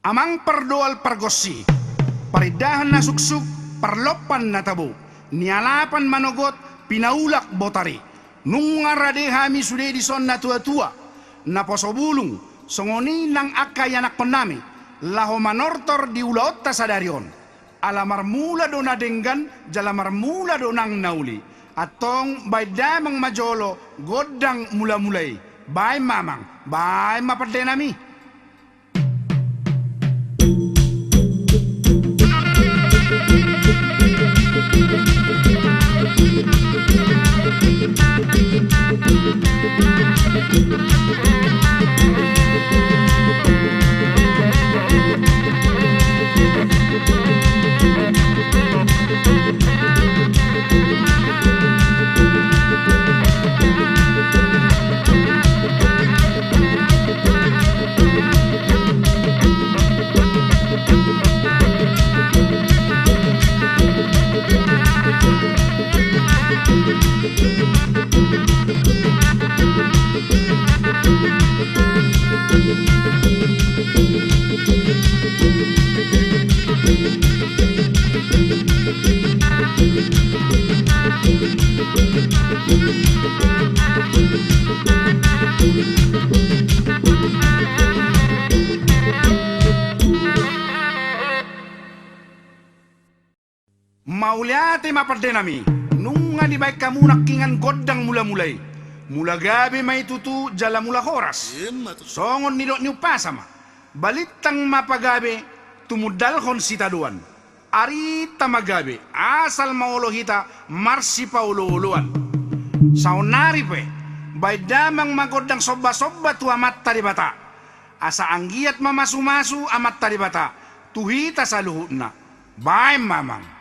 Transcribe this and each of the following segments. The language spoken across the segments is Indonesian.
Amang perdoal pergosi, paridahan na suksuk, parlopan na tabo, nialapan manogot, pinaulak botari. Nung ngarade hami sude di son na tua-tua, na posobulung, songoni lang akay anak konami, laho manortor di ulaot ta sadarion. Alamar mula do na denggan, jalamar mula do nang nauli. Atong bay damang majolo, godang mula-mulay. Bay mamang, bay mapadenami. Mauliate mapardenami, nung nga di baik kamu nakingan godang mula-mulay. Mula gabi may tutu jala mula horas. Songon nidok niyo pasama. Balitang mapagabi, tumudalhon si taduan. Ari tamagabi, asal maulohita, marsi pauluuluan. Saunari pe, bay damang magodang sobba-sobba tu amat taribata. Asa anggiat mamasu-masu amat taribata, tuhita sa luhut na. Bay mamang.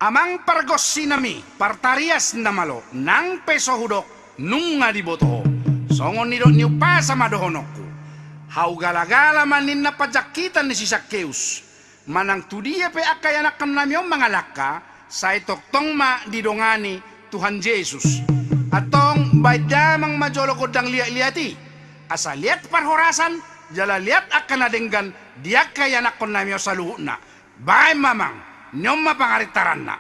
Amang pargos sinami, partarias na malo, nang peso hudok, nung nga diboto. Songon nido niyo pa sa madohonokku. Hau galagala manin na pajakitan ni si Zacchaeus. Manang tudia pe akayanakan namyo mga laka, sa itoktong ma didongani Tuhan Yesus. Atong baydamang majolo ko dang liat-liati. Asa liat parhorasan, jala liat akan nadenggan, dia kayanakon namyo sa luho na. Bay mamang, nyom mapangaritaran na.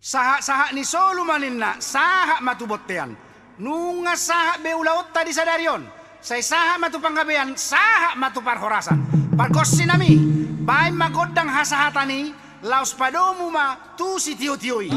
Saha-saha ni Solumanin na, saha matubottean. Nunga saha beulaot tadi sadaryon. Say saha matupanggabean, saha matuparhorasan. Parkos sinami, bay magodang hasahatani, laos padomu ma tu si tiyo-tiyoy.